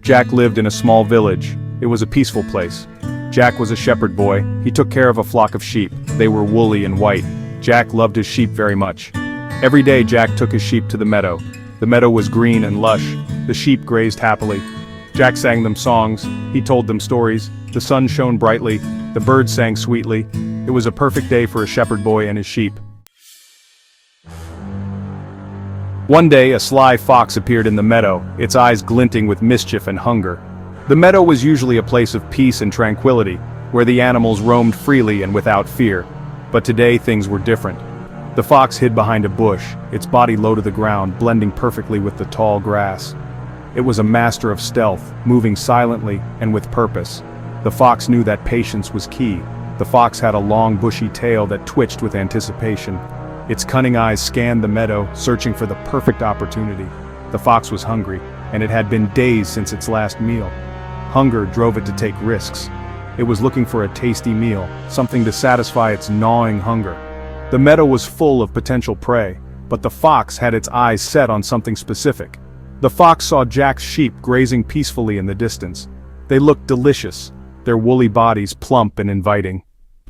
Jack lived in a small village. It was a peaceful place. Jack was a shepherd boy. He took care of a flock of sheep. They were woolly and white. Jack loved his sheep very much. Every day Jack took his sheep to the meadow. The meadow was green and lush. The sheep grazed happily. Jack sang them songs. He told them stories. The sun shone brightly. The birds sang sweetly. It was a perfect day for a shepherd boy and his sheep. One day a sly fox appeared in the meadow, its eyes glinting with mischief and hunger. The meadow was usually a place of peace and tranquility, where the animals roamed freely and without fear. But today things were different. The fox hid behind a bush, its body low to the ground, blending perfectly with the tall grass. It was a master of stealth, moving silently and with purpose. The fox knew that patience was key. The fox had a long bushy tail that twitched with anticipation. Its cunning eyes scanned the meadow, searching for the perfect opportunity. The fox was hungry, and it had been days since its last meal. Hunger drove it to take risks. It was looking for a tasty meal, something to satisfy its gnawing hunger. The meadow was full of potential prey, but the fox had its eyes set on something specific. The fox saw Jack's sheep grazing peacefully in the distance. They looked delicious, their woolly bodies plump and inviting.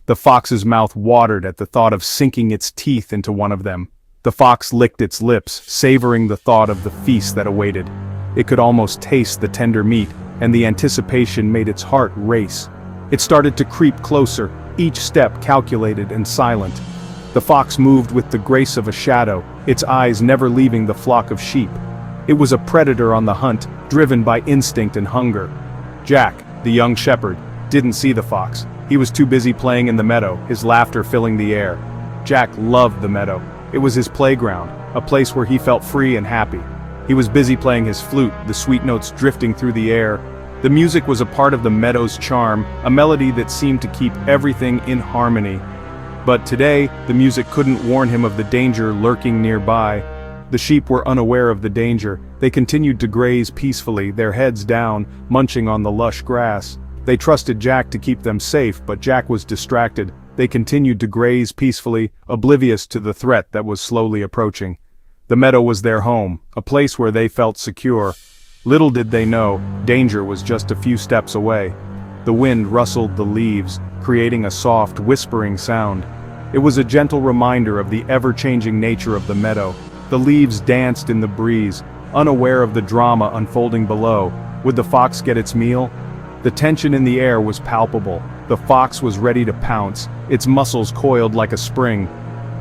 The fox's mouth watered at the thought of sinking its teeth into one of them. The fox licked its lips, savoring the thought of the feast that awaited. It could almost taste the tender meat, and the anticipation made its heart race. It started to creep closer, each step calculated and silent. The fox moved with the grace of a shadow, its eyes never leaving the flock of sheep. It was a predator on the hunt, driven by instinct and hunger. Jack, the young shepherd, didn't see the fox. He was too busy playing in the meadow, his laughter filling the air. Jack loved the meadow. It was his playground, a place where he felt free and happy. He was busy playing his flute, the sweet notes drifting through the air. The music was a part of the meadow's charm, a melody that seemed to keep everything in harmony. But today, the music couldn't warn him of the danger lurking nearby. The sheep were unaware of the danger. They continued to graze peacefully, their heads down, munching on the lush grass. They trusted Jack to keep them safe, but Jack was distracted. They continued to graze peacefully, oblivious to the threat that was slowly approaching. The meadow was their home, a place where they felt secure. Little did they know, danger was just a few steps away. The wind rustled the leaves, creating a soft, whispering sound. It was a gentle reminder of the ever-changing nature of the meadow. The leaves danced in the breeze, unaware of the drama unfolding below. Would the fox get its meal? The tension in the air was palpable. The fox was ready to pounce, its muscles coiled like a spring.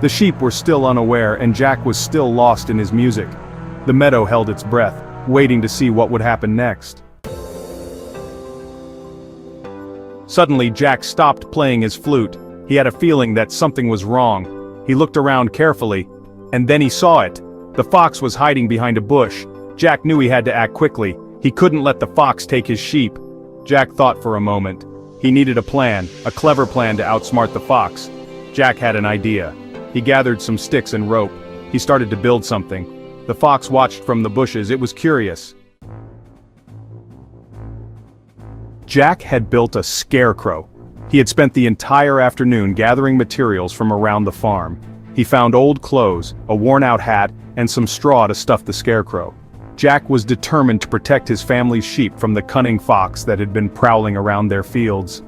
The sheep were still unaware, and Jack was still lost in his music. The meadow held its breath, waiting to see what would happen next. Suddenly, Jack stopped playing his flute. He had a feeling that something was wrong. He looked around carefully, and then he saw it. The fox was hiding behind a bush. Jack knew he had to act quickly. He couldn't let the fox take his sheep. Jack thought for a moment. He needed a plan, a clever plan to outsmart the fox. Jack had an idea. He gathered some sticks and rope. He started to build something. The fox watched from the bushes. It was curious. Jack had built a scarecrow. He had spent the entire afternoon gathering materials from around the farm. He found old clothes, a worn-out hat, and some straw to stuff the scarecrow. Jack was determined to protect his family's sheep from the cunning fox that had been prowling around their fields.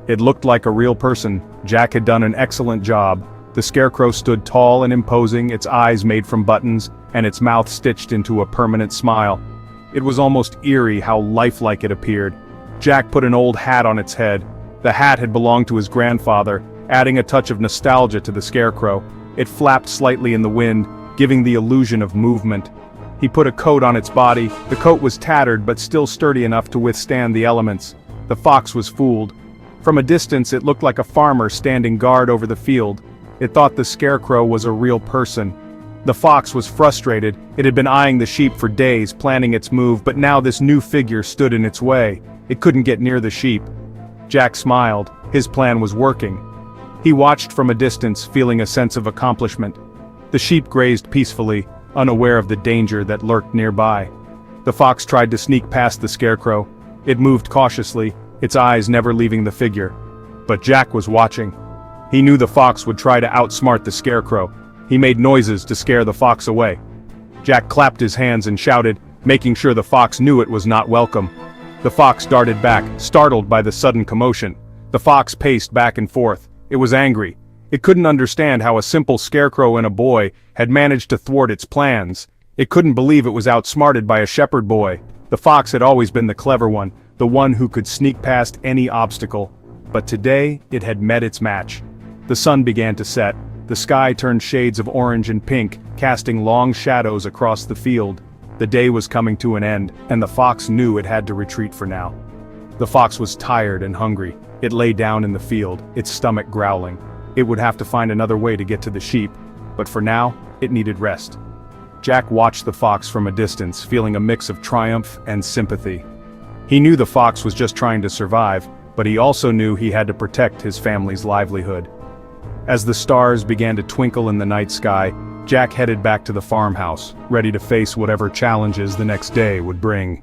It looked like a real person. Jack had done an excellent job. The scarecrow stood tall and imposing, its eyes made from buttons, and its mouth stitched into a permanent smile. It was almost eerie how lifelike it appeared. Jack put an old hat on its head. The hat had belonged to his grandfather, adding a touch of nostalgia to the scarecrow. It flapped slightly in the wind, giving the illusion of movement. He put a coat on its body. The coat was tattered but still sturdy enough to withstand the elements. The fox was fooled. From a distance it looked like a farmer standing guard over the field. It thought the scarecrow was a real person. The fox was frustrated. It had been eyeing the sheep for days, planning its move, but now this new figure stood in its way. It couldn't get near the sheep. Jack smiled. His plan was working. He watched from a distance, feeling a sense of accomplishment. The sheep grazed peacefully, unaware of the danger that lurked nearby. The fox tried to sneak past the scarecrow. It moved cautiously, its eyes never leaving the figure. But Jack was watching. He knew the fox would try to outsmart the scarecrow. He made noises to scare the fox away. Jack clapped his hands and shouted, making sure the fox knew it was not welcome. The fox darted back, startled by the sudden commotion. The fox paced back and forth. It was angry. It couldn't understand how a simple scarecrow and a boy had managed to thwart its plans. It couldn't believe it was outsmarted by a shepherd boy. The fox had always been the clever one, the one who could sneak past any obstacle. But today, it had met its match. The sun began to set. The sky turned shades of orange and pink, casting long shadows across the field. The day was coming to an end, and the fox knew it had to retreat for now. The fox was tired and hungry. It lay down in the field, its stomach growling. It would have to find another way to get to the sheep, but for now, it needed rest. Jack watched the fox from a distance, feeling a mix of triumph and sympathy. He knew the fox was just trying to survive, but he also knew he had to protect his family's livelihood. As the stars began to twinkle in the night sky, Jack headed back to the farmhouse, ready to face whatever challenges the next day would bring.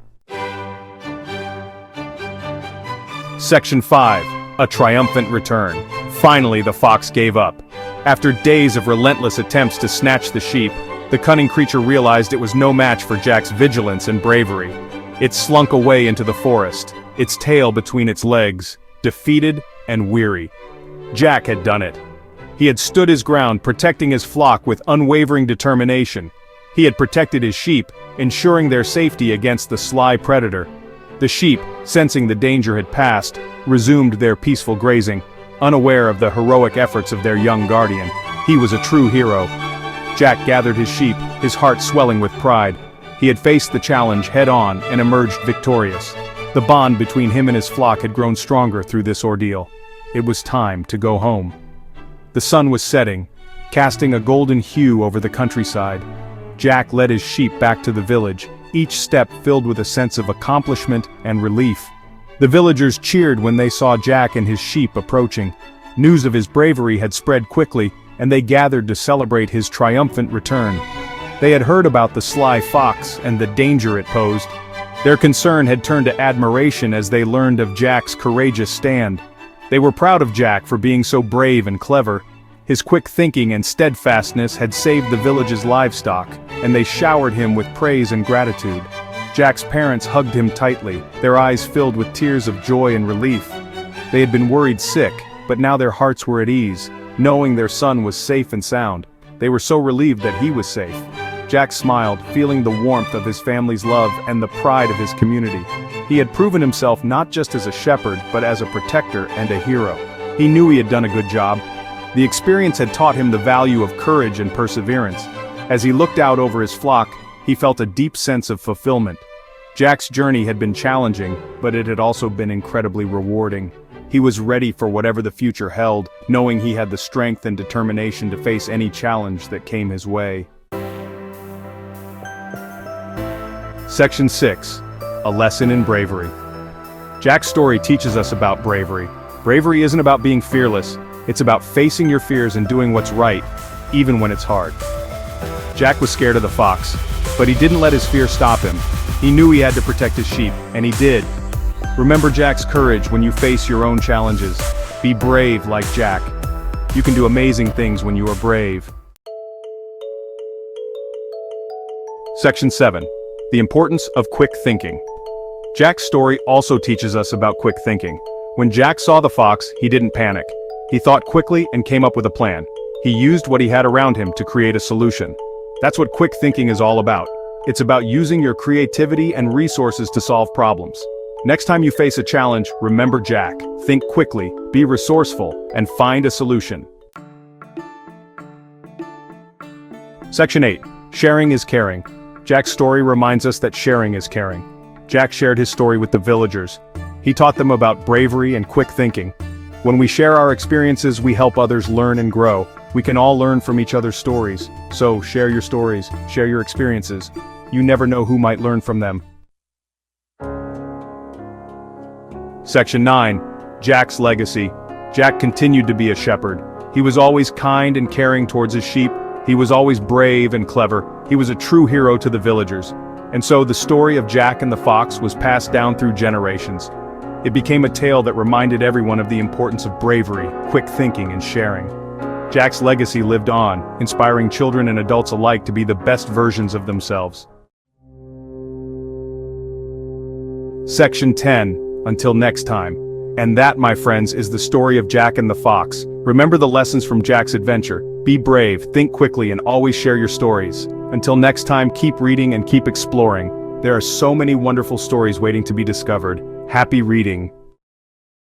Section 5. A triumphant return. Finally, the fox gave up. After days of relentless attempts to snatch the sheep, the cunning creature realized it was no match for Jack's vigilance and bravery. It slunk away into the forest, its tail between its legs, defeated and weary. Jack had done it. He had stood his ground, protecting his flock with unwavering determination. He had protected his sheep, ensuring their safety against the sly predator. The sheep, sensing the danger had passed, resumed their peaceful grazing, unaware of the heroic efforts of their young guardian. He was a true hero. Jack gathered his sheep, his heart swelling with pride. He had faced the challenge head-on and emerged victorious. The bond between him and his flock had grown stronger through this ordeal. It was time to go home. The sun was setting, casting a golden hue over the countryside. Jack led his sheep back to the village, each step filled with a sense of accomplishment and relief. The villagers cheered when they saw Jack and his sheep approaching. News of his bravery had spread quickly, and they gathered to celebrate his triumphant return. They had heard about the sly fox and the danger it posed. Their concern had turned to admiration as they learned of Jack's courageous stand. They were proud of Jack for being so brave and clever. His quick thinking and steadfastness had saved the village's livestock, and they showered him with praise and gratitude. Jack's parents hugged him tightly, their eyes filled with tears of joy and relief. They had been worried sick, but now their hearts were at ease, knowing their son was safe and sound. They were so relieved that he was safe. Jack smiled, feeling the warmth of his family's love and the pride of his community. He had proven himself not just as a shepherd, but as a protector and a hero. He knew he had done a good job. The experience had taught him the value of courage and perseverance. As he looked out over his flock, he felt a deep sense of fulfillment. Jack's journey had been challenging, but it had also been incredibly rewarding. He was ready for whatever the future held, knowing he had the strength and determination to face any challenge that came his way. Section 6. A lesson in bravery. Jack's story teaches us about bravery. Bravery isn't about being fearless, it's about facing your fears and doing what's right, even when it's hard. Jack was scared of the fox, but he didn't let his fear stop him. He knew he had to protect his sheep, and he did. Remember Jack's courage when you face your own challenges. Be brave like Jack. You can do amazing things when you are brave. Section 7. The importance of quick thinking. Jack's story also teaches us about quick thinking. When Jack saw the fox, he didn't panic. He thought quickly and came up with a plan. He used what he had around him to create a solution. That's what quick thinking is all about. It's about using your creativity and resources to solve problems. Next time you face a challenge, remember Jack. Think quickly, be resourceful, and find a solution. Section 8. Sharing is caring. Jack's story reminds us that sharing is caring. Jack shared his story with the villagers. He taught them about bravery and quick thinking. When we share our experiences, we help others learn and grow. We can all learn from each other's stories. So share your stories, share your experiences. You never know who might learn from them. Section 9. Jack's legacy. Jack continued to be a shepherd. He was always kind and caring towards his sheep. He was always brave and clever. He was a true hero to the villagers. And so the story of Jack and the fox was passed down through generations. It became a tale that reminded everyone of the importance of bravery, quick thinking, and sharing. Jack's legacy lived on, inspiring children and adults alike to be the best versions of themselves. Section 10, until next time. And that, my friends, is the story of Jack and the Fox. Remember the lessons from Jack's adventure. Be brave, think quickly, and always share your stories. Until next time, keep reading and keep exploring. There are so many wonderful stories waiting to be discovered. Happy reading.